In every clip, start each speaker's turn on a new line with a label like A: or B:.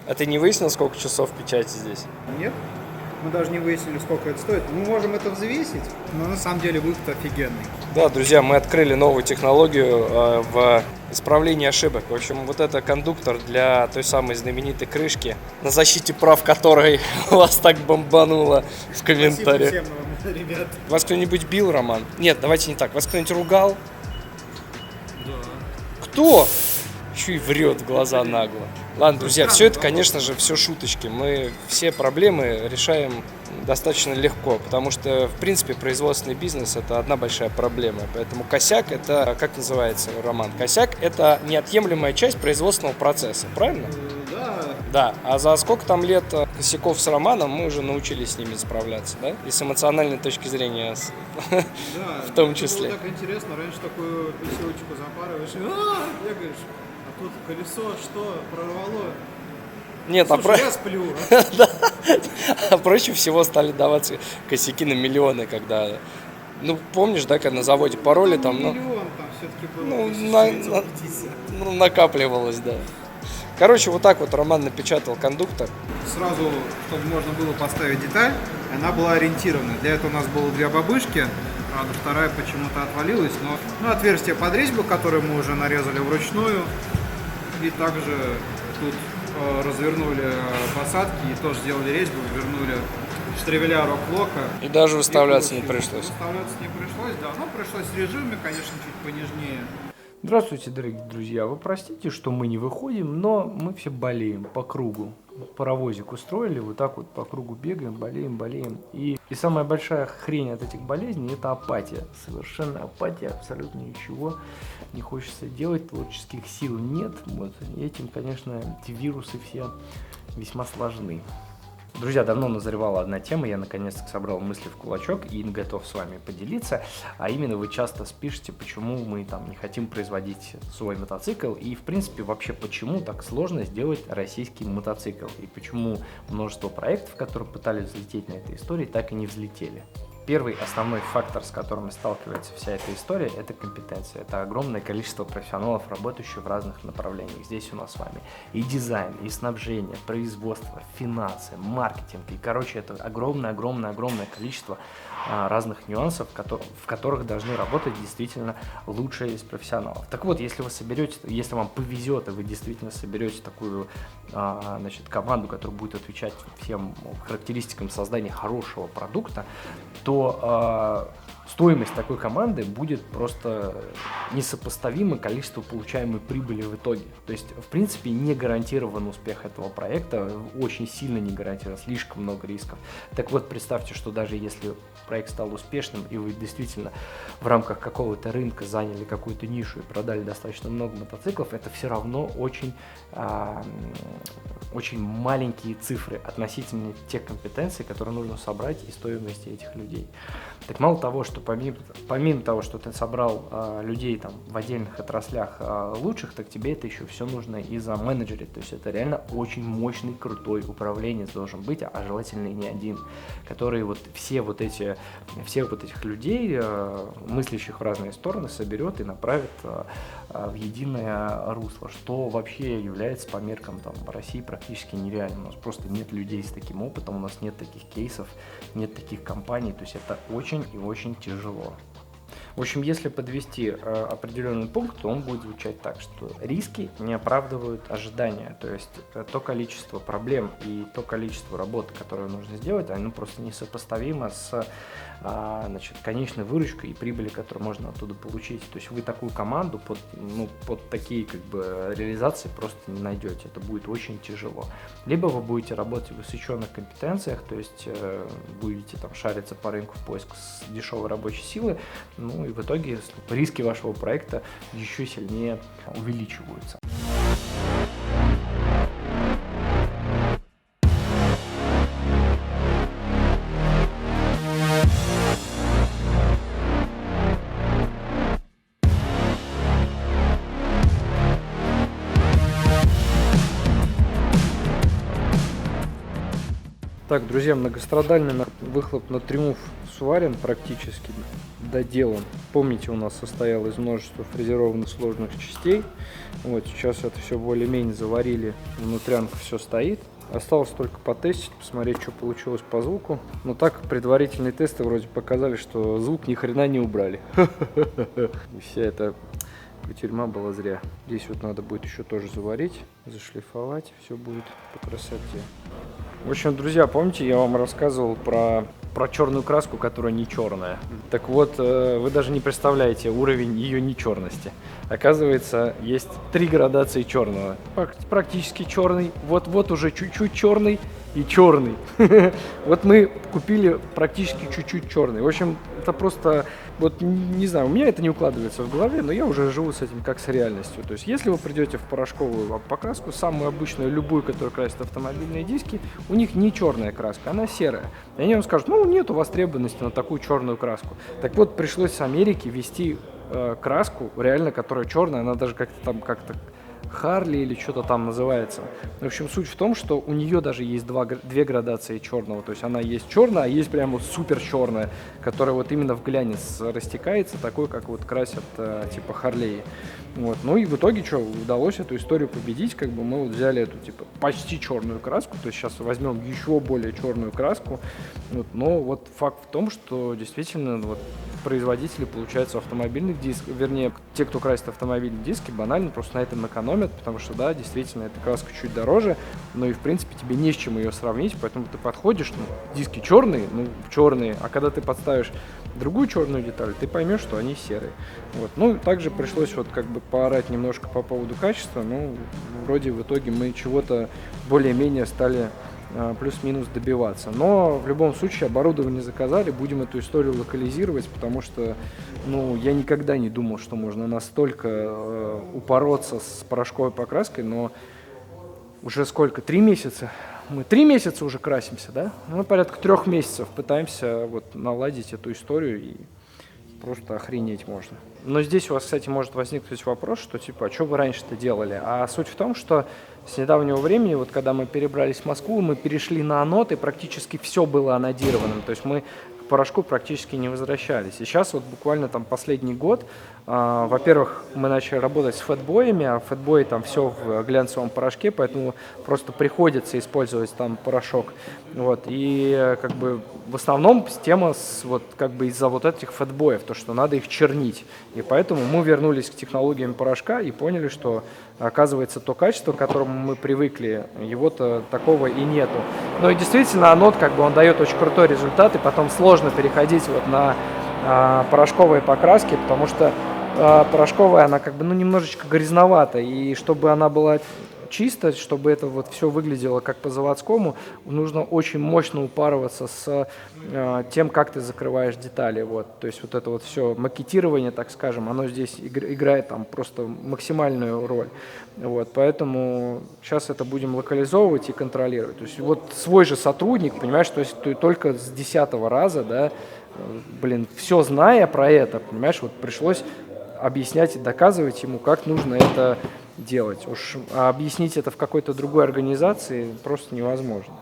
A: А ты не выяснил, сколько часов печати здесь?
B: Нет. Мы даже не выяснили, сколько это стоит. Мы можем это взвесить, но на самом деле выход офигенный.
A: Да, друзья, мы открыли новую технологию в исправлении ошибок. В общем, вот это кондуктор для той самой знаменитой крышки, на защите прав которой вас так бомбануло в комментариях.
B: Спасибо всем вам, ребят.
A: Вас кто-нибудь бил, Роман? Нет, давайте не так. Вас кто-нибудь ругал?
B: Да.
A: Кто? Еще и врет в глаза нагло. Ладно, друзья, все это, конечно же, все шуточки. Мы все проблемы решаем достаточно легко, потому что, в принципе, производственный бизнес – это одна большая проблема. Поэтому косяк – это, как называется, Роман? Косяк – это неотъемлемая часть производственного процесса, правильно?
B: Да.
A: Да, а за сколько там лет косяков с Романом мы уже научились с ними справляться, да? И с эмоциональной точки зрения
B: Да,
A: в том числе.
B: Это было так интересно, раньше такую писючку запарываешь, бегаешь, а тут колесо что, прорвало?
A: Нет,
B: Слушай, я сплю.
A: а проще всего стали даваться косяки на миллионы, когда, ну, помнишь, да, когда на заводе пароли там, ну,
B: Миллион там все-таки было.
A: накапливалось, да. Короче, вот так вот Роман напечатал кондуктор.
B: Сразу, чтобы можно было поставить деталь, она была ориентирована. Для этого у нас было две бабышки, правда, вторая почему-то отвалилась, но отверстие под резьбу, которое мы уже нарезали вручную, и также тут развернули посадки и тоже сделали резьбу, вернули штривеля роклока.
A: И даже выставляться не
B: получилось.
A: пришлось.
B: Выставляться не пришлось, да. Но пришлось в режиме, конечно, чуть понежнее.
C: Здравствуйте, дорогие друзья. Вы простите, что мы не выходим, но мы все болеем по кругу. Паровозик устроили, вот так вот по кругу бегаем, болеем. И самая большая хрень от этих болезней – это апатия. Совершенно апатия, абсолютно ничего не хочется делать, творческих сил нет. Вот. И этим, конечно, эти вирусы все весьма сложны. Друзья, давно назревала одна тема, я наконец-то собрал мысли в кулачок и готов с вами поделиться, а именно вы часто спишете, почему мы там не хотим производить свой мотоцикл и в принципе вообще почему так сложно сделать российский мотоцикл и почему множество проектов, которые пытались взлететь на этой истории, так и не взлетели. Первый основной фактор, с которым сталкивается вся эта история, это компетенция. Это огромное количество профессионалов, работающих в разных направлениях. Здесь у нас с вами и дизайн, и снабжение, производство, финансы, маркетинг. И, короче, это огромное количество разных нюансов, в которых должны работать действительно лучшие из профессионалов. Так вот, если вы соберете, если вам повезет, и вы действительно соберете такую команду, которая будет отвечать всем характеристикам создания хорошего продукта, то стоимость такой команды будет просто несопоставимо количеству получаемой прибыли в итоге. То есть, в принципе, не гарантирован успех этого проекта, очень сильно не гарантирован, слишком много рисков. Так вот, представьте, что даже если проект стал успешным, и вы действительно в рамках какого-то рынка заняли какую-то нишу и продали достаточно много мотоциклов, это все равно очень маленькие цифры относительно тех компетенций, которые нужно собрать и стоимости этих людей. Так мало того, что помимо того, что ты собрал людей там в отдельных отраслях лучших, так тебе это еще все нужно и заменеджерить. То есть это реально очень мощный, крутой управленец должен быть, а желательно и не один, который вот всех этих людей, мыслящих в разные стороны, соберет и направит в единое русло, что вообще является по меркам там, России практически нереально. У нас просто нет людей с таким опытом, у нас нет таких кейсов, нет таких компаний, то есть это очень и очень тяжело. В общем, если подвести определенный пункт, то он будет звучать так, что риски не оправдывают ожидания. То есть то количество проблем и то количество работы, которое нужно сделать, оно просто несопоставимо с конечной выручкой и прибыли, которую можно оттуда получить. То есть вы такую команду под такие реализации просто не найдете. Это будет очень тяжело. Либо вы будете работать в высоченных компетенциях, то есть будете там шариться по рынку в поиск дешевой рабочей силы, и в итоге риски вашего проекта еще сильнее увеличиваются. Так, друзья, многострадальный выхлоп на Триумф сварен практически, доделан. Помните, у нас состоял из множества фрезерованных сложных частей. Вот сейчас это все более-менее заварили, внутрянка все стоит. Осталось только потестить, посмотреть, что получилось по звуку. Но так предварительные тесты вроде показали, что звук ни хрена не убрали. И вся эта тюрьма была зря. Здесь вот надо будет еще тоже заварить, зашлифовать, все будет по красоте. В общем, друзья, помните, я вам рассказывал про черную краску, которая не черная. Так вот, вы даже не представляете уровень ее нечерности. Оказывается, есть 3 градации черного. Практически черный, вот уже чуть-чуть черный и черный. Вот мы купили практически чуть-чуть черный. В общем, это просто, вот не знаю, у меня это не укладывается в голове, но я уже живу с этим как с реальностью. То есть, если вы придете в порошковую покраску, самую обычную, любую, которая красит автомобильные диски, у них не черная краска, она серая. И они вам скажут, ну, нет у вас требованности на такую черную краску. Так вот, пришлось с Америки везти краску, реально, которая черная, она даже как-то Харли или что-то там называется. В общем, суть в том, что у нее даже есть две градации черного. То есть она есть черная, а есть прям вот супер черная, которая вот именно в глянец растекается, такой, как вот красят типа Харлеи. Вот. Ну и в итоге что, удалось эту историю победить, как бы мы вот взяли эту типа почти черную краску, то есть сейчас возьмем еще более черную краску. Вот. Но вот факт в том, что действительно вот производители, получается, автомобильных дисков, вернее, те, кто красит автомобильные диски, банально просто на этом экономят, потому что, да, действительно, эта краска чуть дороже, но и, в принципе, тебе не с чем ее сравнить, поэтому ты подходишь, ну, диски черные, а когда ты подставишь другую черную деталь, ты поймешь, что они серые. Вот. Ну, также пришлось вот как бы поорать немножко по поводу качества, ну, вроде в итоге мы чего-то более-менее стали плюс-минус добиваться. Но в любом случае оборудование заказали, будем эту историю локализировать, потому что, ну, я никогда не думал, что можно настолько упороться с порошковой покраской, но уже сколько? 3 месяца? Мы 3 месяца уже красимся, да? Мы порядка 3 месяцев пытаемся вот наладить эту историю, и просто охренеть можно. Но здесь у вас, кстати, может возникнуть вопрос, что типа, а что вы раньше-то делали? А суть в том, что с недавнего времени, вот когда мы перебрались в Москву, мы перешли на анод, и практически все было анодированным. То есть мы к порошку практически не возвращались. И сейчас вот буквально там последний год, во-первых, мы начали работать с фэтбоями, а фэтбои там все в глянцевом порошке, поэтому просто приходится использовать там порошок. Вот. И как бы в основном тема вот как бы из-за вот этих фэтбоев, то, что надо их чернить. И поэтому мы вернулись к технологиям порошка и поняли, что оказывается то качество, к которому мы привыкли, его-то такого и нету. Но и действительно анод, как бы он дает очень крутой результат, и потом сложно переходить вот на порошковые покраски, потому что порошковая, она как бы, ну, немножечко грязновата, и чтобы она была чисто, чтобы это вот все выглядело как по-заводскому, нужно очень мощно упарываться с тем, как ты закрываешь детали. Вот. То есть вот это вот все макетирование, так скажем, оно здесь играет там просто максимальную роль. Вот. Поэтому сейчас это будем локализовывать и контролировать. То есть вот свой же сотрудник, понимаешь, то есть ты только с 10-го раза, да, все зная про это, понимаешь, вот пришлось объяснять и доказывать ему, как нужно это делать. Уж объяснить это в какой-то другой организации просто невозможно.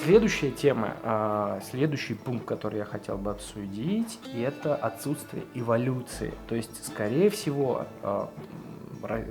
C: Следующая тема, следующий пункт, который я хотел бы обсудить, это отсутствие эволюции. То есть, скорее всего,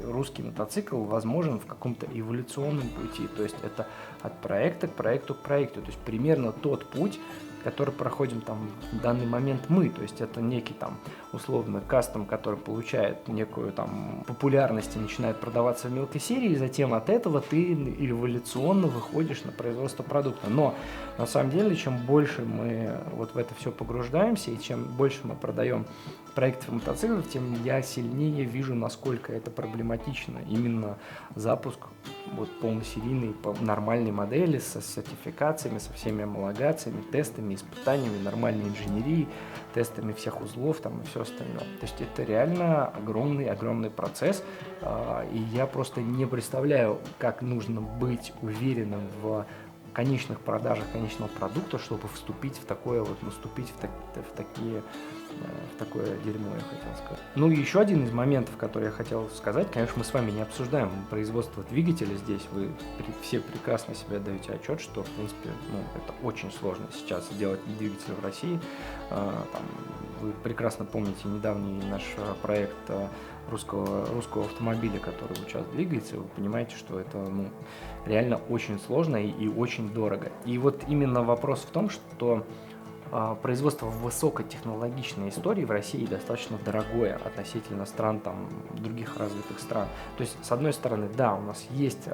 C: русский мотоцикл возможен в каком-то эволюционном пути. То есть это от проекта к проекту к проекту. То есть примерно тот путь, который проходим там в данный момент мы. То есть это некий там условно кастом, который получает некую там популярность и начинает продаваться в мелкой серии, и затем от этого ты эволюционно выходишь на производство продукта. Но на самом деле, чем больше мы вот в это все погружаемся, и чем больше мы продаем проектов мотоциклов, тем я сильнее вижу, насколько это проблематично. Именно запуск вот полносерийной, нормальной модели со сертификациями, со всеми homологациями, тестами, испытаниями, нормальной инженерией, тестами всех узлов там, и все остальное. То есть это реально огромный процесс, и я просто не представляю, как нужно быть уверенным в конечных продажах конечного продукта, чтобы вступить в такое вот, наступить в такое дерьмо, я хотел сказать. Ну и еще один из моментов, который я хотел сказать, конечно, мы с вами не обсуждаем производство двигателя здесь, вы все прекрасно себе даете отчет, что, в принципе, это очень сложно сейчас делать двигатель в России. Вы прекрасно помните недавний наш проект русского автомобиля, который сейчас двигается, вы понимаете, что это реально очень сложно и очень дорого. И вот именно вопрос в том, что производство высокотехнологичной истории в России достаточно дорогое относительно стран, других развитых стран. То есть, с одной стороны, да, у нас есть,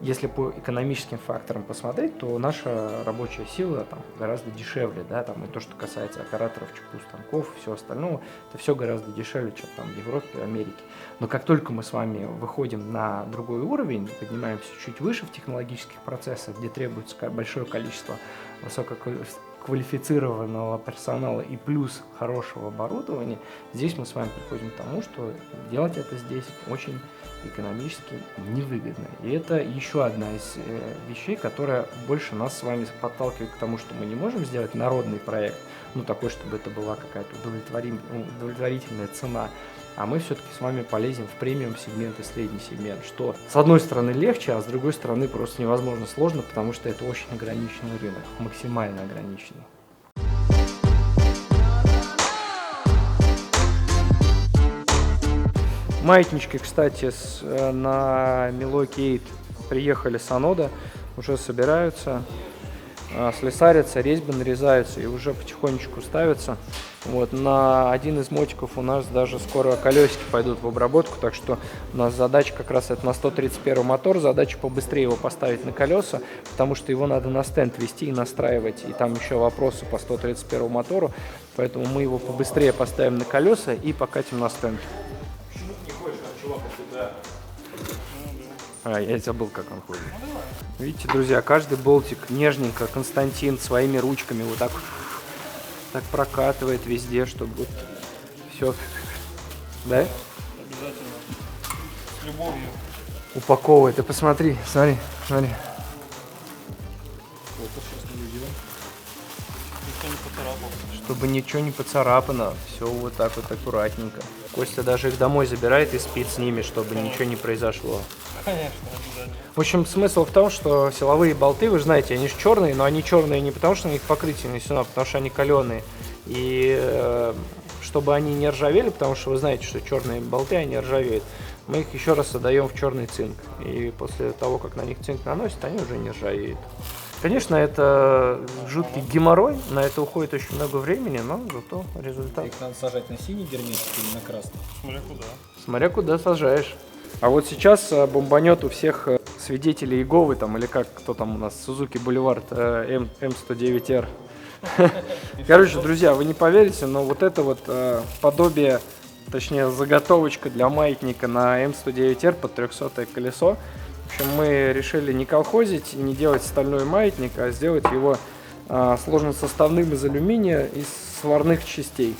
C: если по экономическим факторам посмотреть, то наша рабочая сила гораздо дешевле, да, и то, что касается операторов ЧПУ станков, все остальное, это все гораздо дешевле, чем в Европе и Америке. Но как только мы с вами выходим на другой уровень, поднимаемся чуть выше в технологических процессах, где требуется большое количество высококвалифицированного персонала и плюс хорошего оборудования, здесь мы с вами приходим к тому, что делать это здесь очень экономически невыгодно. И это еще одна из вещей, которая больше нас с вами подталкивает к тому, что мы не можем сделать народный проект, такой, чтобы это была какая-то удовлетворительная цена, а мы все-таки с вами полезем в премиум-сегмент и средний сегмент, что с одной стороны легче, а с другой стороны просто невозможно сложно, потому что это очень ограниченный рынок, максимально ограниченный. Маятнички, кстати, на Milwaukee 8 приехали с Анода, уже собираются, слесарятся, резьбы нарезаются и уже потихонечку ставятся. На один из мотиков у нас даже скоро колесики пойдут в обработку, так что у нас задача как раз это на 131 мотор, задача побыстрее его поставить на колеса, потому что его надо на стенд вести и настраивать, и там еще вопросы по 131 мотору, поэтому мы его побыстрее поставим на колеса и покатим на стенд. Я забыл, как он ходит. Видите, друзья, каждый болтик нежненько Константин своими ручками вот так прокатывает везде, чтобы все, да?
A: Обязательно. С любовью.
C: Упаковывает. Ты посмотри, смотри. Чтобы ничего не поцарапано, все вот так вот аккуратненько. Костя даже их домой забирает и спит с ними, чтобы ничего не произошло.
A: Конечно, обязательно.
C: В общем, смысл в том, что силовые болты, вы же знаете, они же черные, но они черные не потому, что на них покрытие нанесено, а потому что они каленые. И чтобы они не ржавели, потому что вы знаете, что черные болты, они ржавеют, мы их еще раз отдаем в черный цинк. И после того, как на них цинк наносят, они уже не ржавеют. Конечно, это жуткий геморрой, на это уходит очень много времени, но зато результат.
B: Их надо сажать на синий герметик или на красный?
A: Смотря куда.
C: Смотря куда сажаешь. А вот сейчас бомбанет у всех свидетелей Иеговы, или кто там у нас, Suzuki Boulevard M109R. Короче, друзья, вы не поверите, но вот это вот подобие, точнее заготовочка для маятника на M109R под 300-е колесо. В общем, мы решили не колхозить, не делать стальной маятник, а сделать его сложносоставным из алюминия, из сварных частей.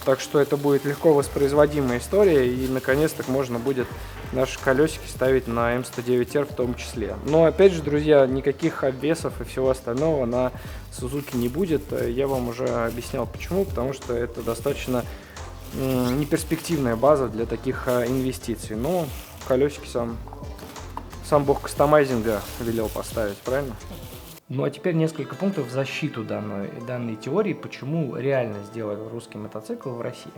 C: Так что это будет легко воспроизводимая история, и наконец-то можно будет наши колесики ставить на M109R в том числе. Но опять же, друзья, никаких обвесов и всего остального на Suzuki не будет. Я вам уже объяснял почему, потому что это достаточно неперспективная база для таких инвестиций. Но колесики сам бог кастомайзинга велел поставить, правильно? Ну а теперь несколько пунктов в защиту данной теории, почему реально сделать русский мотоцикл в России.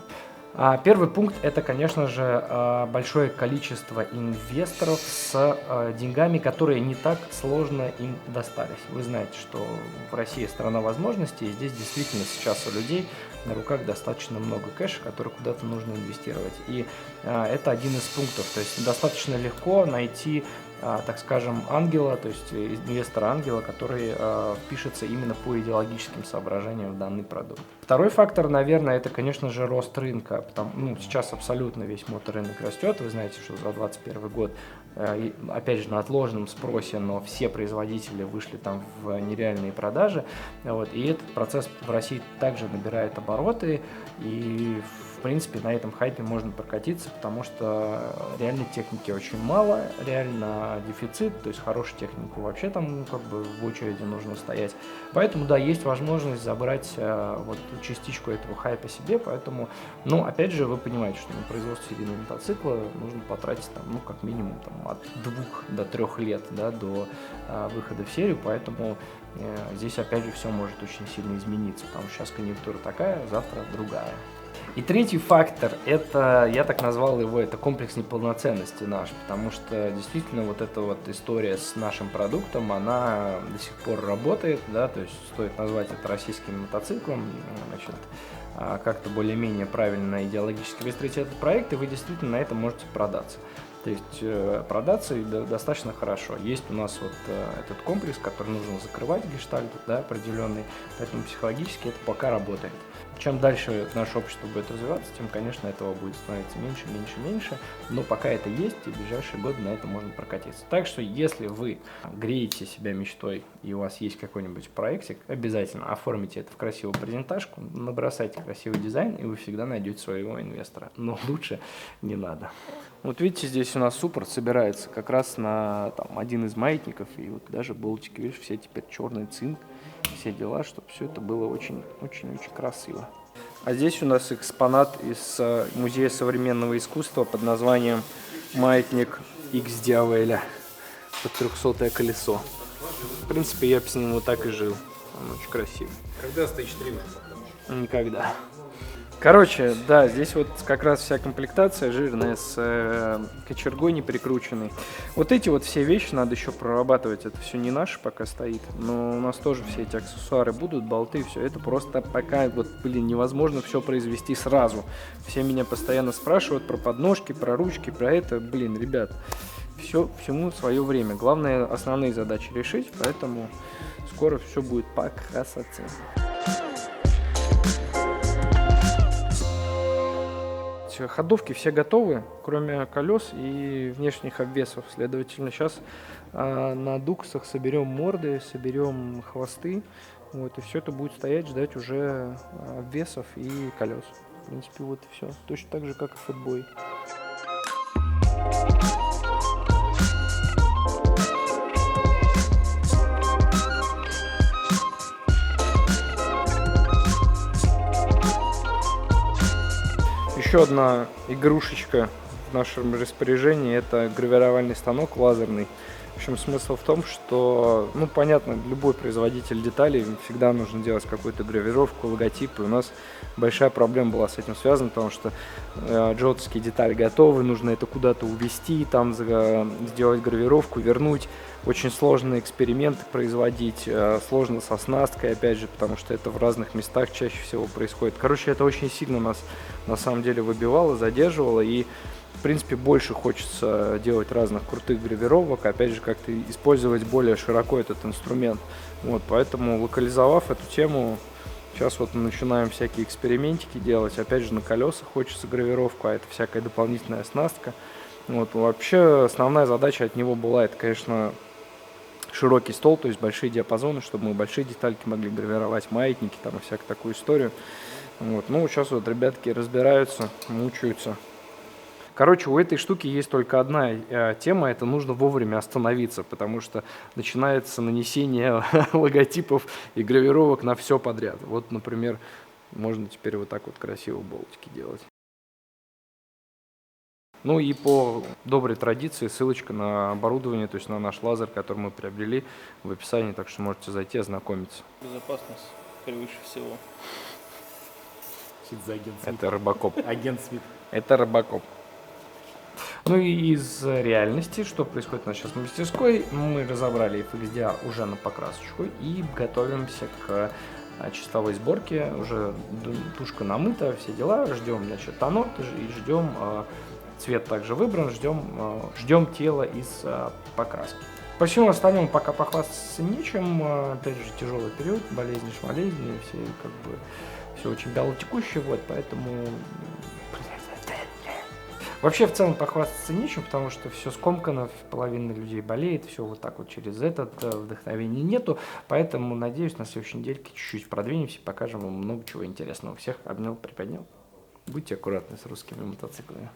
C: Первый пункт – это, конечно же, большое количество инвесторов с деньгами, которые не так сложно им достались. Вы знаете, что в России страна возможностей, и здесь действительно сейчас у людей на руках достаточно много кэша, который куда-то нужно инвестировать. И это один из пунктов, то есть достаточно легко найти, так скажем, ангела, то есть инвестора-ангела, который впишется именно по идеологическим соображениям в данный продукт. Второй фактор, наверное, это, конечно же, рост рынка. Сейчас абсолютно весь моторынок растет. Вы знаете, что за 2021 год, опять же, на отложенном спросе, но все производители вышли там в нереальные продажи. И этот процесс в России также набирает обороты. И принципе, на этом хайпе можно прокатиться, потому что реально техники очень мало, реально дефицит, то есть хорошую технику вообще там как бы в очереди нужно стоять. Поэтому, да, есть возможность забрать вот частичку этого хайпа себе, поэтому, ну, опять же, вы понимаете, что на производство серийного мотоцикла нужно потратить там, ну, как минимум там, от 2 до 3 лет, да, до выхода в серию, поэтому здесь, опять же, все может очень сильно измениться, потому что сейчас конъюнктура такая, завтра другая. И третий фактор, это, я так назвал его, это комплекс неполноценности наш, потому что действительно вот эта вот история с нашим продуктом, она до сих пор работает, да, то есть стоит назвать это российским мотоциклом, значит, как-то более-менее правильно идеологически выстроить этот проект, и вы действительно на этом можете продаться. То есть продаться достаточно хорошо. Есть у нас вот этот комплекс, который нужно закрывать, гештальт, да, определенный, поэтому психологически это пока работает. Чем дальше наше общество будет развиваться, тем, конечно, этого будет становиться меньше, меньше, меньше, но пока это есть, и в ближайшие годы на это можно прокатиться. Так что, если вы греете себя мечтой, и у вас есть какой-нибудь проектик, обязательно оформите это в красивую презентажку, набросайте красивый дизайн, и вы всегда найдете своего инвестора. Но лучше не надо. Вот видите, здесь у нас суппорт собирается как раз на там, один из маятников, и вот даже болтики, видишь, все теперь черный цинк, все дела, чтобы все это было очень-очень-очень красиво. А здесь у нас экспонат из Музея современного искусства под названием «Маятник X Дьяволя» под 300-е колесо. В принципе, я бы с ним вот так и жил. Он очень красивый.
B: Когда Stage 3 уже?
C: Никогда. Короче, да, здесь вот как раз вся комплектация жирная с кочергой не прикрученной. Вот эти вот все вещи надо еще прорабатывать. Это все не наше пока стоит, но у нас тоже все эти аксессуары будут, болты, все это просто пока вот, блин, невозможно все произвести сразу. Все меня постоянно спрашивают про подножки, про ручки, про это. Блин, ребят, всему свое время. Главное основные задачи решить, поэтому скоро все будет по красоте. Ходовки все готовы, кроме колес и внешних обвесов. Следовательно, сейчас на дуксах соберем морды, соберем хвосты. Вот, и все это будет стоять, ждать уже обвесов и колес. В принципе, вот и все. Точно так же, как и футбой. Еще одна игрушечка в нашем распоряжении – это гравировальный станок лазерный. В общем, смысл в том, что, ну, понятно, любой производитель деталей всегда нужно делать какую-то гравировку, логотип. И у нас большая проблема была с этим связана, потому что джотовские детали готовы, нужно это куда-то увезти, там сделать гравировку, вернуть. Очень сложные эксперименты производить, сложно с оснасткой, опять же, потому что это в разных местах чаще всего происходит. Короче, это очень сильно нас на самом деле выбивало, задерживало, и в принципе больше хочется делать разных крутых гравировок, опять же, как-то использовать более широко этот инструмент. Вот, поэтому, локализовав эту тему, сейчас вот мы начинаем всякие экспериментики делать, опять же, на колесах хочется гравировку, а это всякая дополнительная оснастка. Вот, вообще основная задача от него была, это, конечно, широкий стол, то есть большие диапазоны, чтобы мы большие детальки могли гравировать, маятники там и всякую такую историю. Вот. Ну, сейчас вот ребятки разбираются, мучаются. Короче, у этой штуки есть только одна тема, это нужно вовремя остановиться, потому что начинается нанесение логотипов и гравировок на все подряд. Вот, например, можно теперь вот так вот красиво болтики делать. Ну и по доброй традиции ссылочка на оборудование, то есть на наш лазер, который мы приобрели, в описании, так что можете зайти ознакомиться.
D: Безопасность превыше всего.
E: За агент Смит.
C: Это Робокоп.
E: Агент Смит.
C: Это Робокоп. Ну и из реальности, что происходит у нас сейчас в мастерской, мы разобрали FXDR уже на покрасочку и готовимся к чистовой сборке. Уже тушка намыта, все дела, ждем, значит, тонот и ждем... Цвет также выбран, ждем тело из покраски. По всему остальному пока похвастаться нечем. Опять же, тяжелый период, болезни, шмалезни, все очень вялотекущее, вот, поэтому... Вообще, в целом, похвастаться нечем, потому что все скомкано, половина людей болеет, все вот так вот через этот, вдохновения нету, поэтому, надеюсь, на следующей недельке чуть-чуть продвинемся, покажем вам много чего интересного. Всех обнял, приподнял. Будьте аккуратны с русскими мотоциклами.